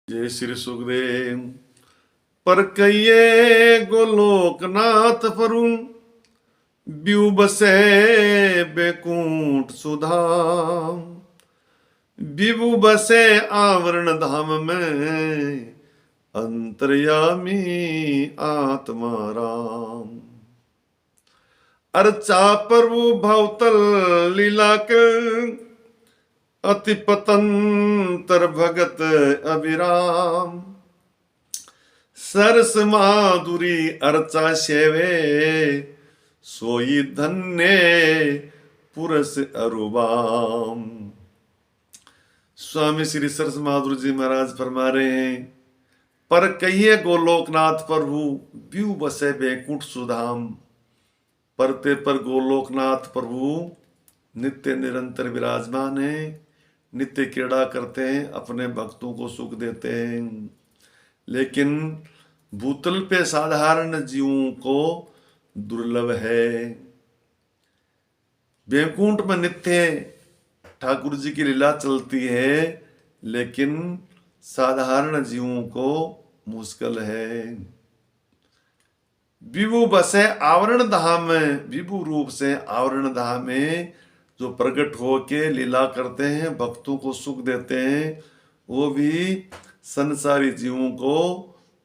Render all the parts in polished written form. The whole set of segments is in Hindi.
जय श्री सुखदेव। पर कहिए गोलोकनाथ परु ब्यू बसे बेकुंठ सुधाम। विभु बसे आवरण धाम में अंतर्यामी आत्मा राम। अर्चा प्रभु भवतल लीला के अति पतंतर भगत अभिराम। सरस माधुरी अर्चा सेवे सोई धन्य पुरस अरुबाम। स्वामी श्री सरस माधुरी जी महाराज फरमा रहे हैं, पर कहिए गोलोकनाथ प्रभु ब्यू बसे बैकुंठ सुधाम। परते पर गोलोकनाथ प्रभु नित्य निरंतर विराजमान है, नित्य क्रीड़ा करते हैं, अपने भक्तों को सुख देते हैं। लेकिन भूतल पे साधारण जीवों को दुर्लभ है। बैकुंठ में नित्य ठाकुर जी की लीला चलती है, लेकिन साधारण जीवों को मुश्किल है। विभु बसे आवरण धाम में, विभु रूप से आवरण धाम में जो प्रकट होके लीला करते हैं, भक्तों को सुख देते हैं, वो भी संसारी जीवों को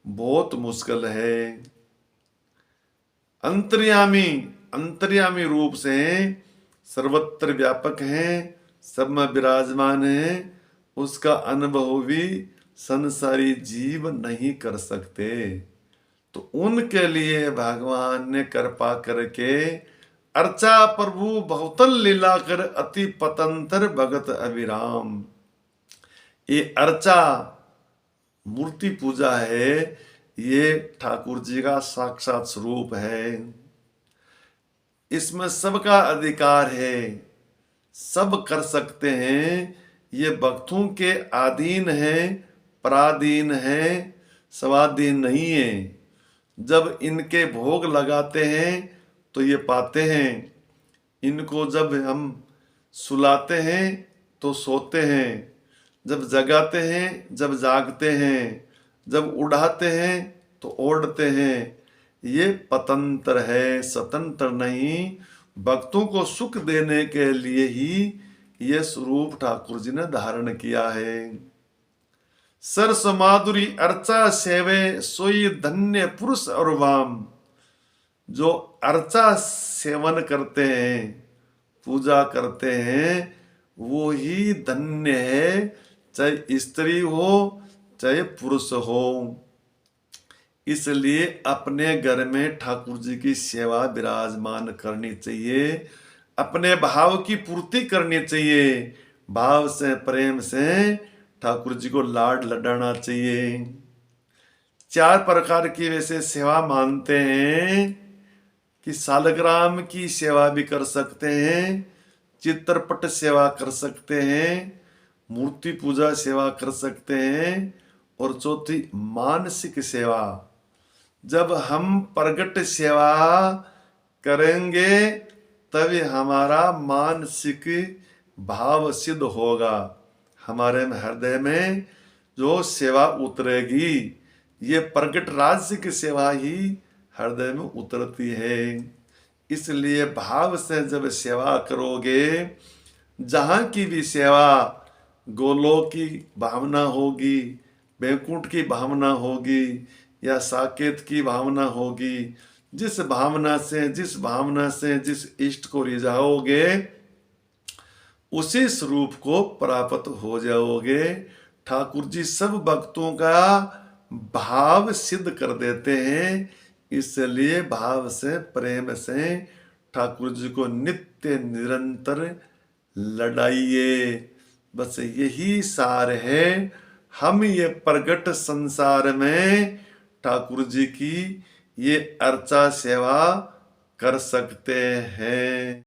बहुत मुश्किल है। अंतर्यामी, अंतर्यामी रूप से सर्वत्र व्यापक हैं, सब में विराजमान हैं, उसका अनुभव भी संसारी जीव नहीं कर सकते। तो उनके लिए भगवान ने कृपा करके अर्चा प्रभु बहुतल लीला कर अति पतंतर भगत अभिराम। ये अर्चा मूर्ति पूजा है, ये ठाकुर जी का साक्षात स्वरूप है। इसमें सबका अधिकार है, सब कर सकते हैं। ये भक्तों के अधीन है, पराधीन है, स्वाधीन नहीं है। जब इनके भोग लगाते हैं तो ये पाते हैं, इनको जब हम सुलाते हैं तो सोते हैं, जब जगाते हैं, जब जागते हैं, जब उड़ाते हैं तो ओढ़ते हैं। ये पतंत्र है, स्वतंत्र नहीं। भक्तों को सुख देने के लिए ही ये स्वरूप ठाकुर जी ने धारण किया है। सरस माधुरी अर्चा सेवे सोई धन्य पुरुष और वाम। जो अर्चा सेवन करते हैं, पूजा करते हैं, वो ही धन्य है, चाहे स्त्री हो चाहे पुरुष हो। इसलिए अपने घर में ठाकुर जी की सेवा विराजमान करनी चाहिए, अपने भाव की पूर्ति करनी चाहिए, भाव से प्रेम से ठाकुर जी को लाड लडाना चाहिए। 4 प्रकार की वैसे सेवा मानते हैं कि सालग्राम की सेवा भी कर सकते हैं, चित्रपट सेवा कर सकते हैं, मूर्ति पूजा सेवा कर सकते हैं, और चौथी मानसिक सेवा। जब हम प्रगट सेवा करेंगे तभी हमारा मानसिक भाव सिद्ध होगा, हमारे हृदय में जो सेवा उतरेगी। ये प्रगट राज्य की सेवा ही हृदय में उतरती है। इसलिए भाव से जब सेवा करोगे, जहाँ की भी सेवा, गोलोक की भावना होगी, बैकुंठ की भावना होगी, या साकेत की भावना होगी, जिस भावना से जिस इष्ट को रिझाओगे, उसी स्वरूप को प्राप्त हो जाओगे। ठाकुर जी सब भक्तों का भाव सिद्ध कर देते हैं। इसलिए भाव से प्रेम से ठाकुर जी को नित्य निरंतर लड़ाइए। बस यही सार है। हम ये प्रगट संसार में ठाकुर जी की ये अर्चा सेवा कर सकते हैं।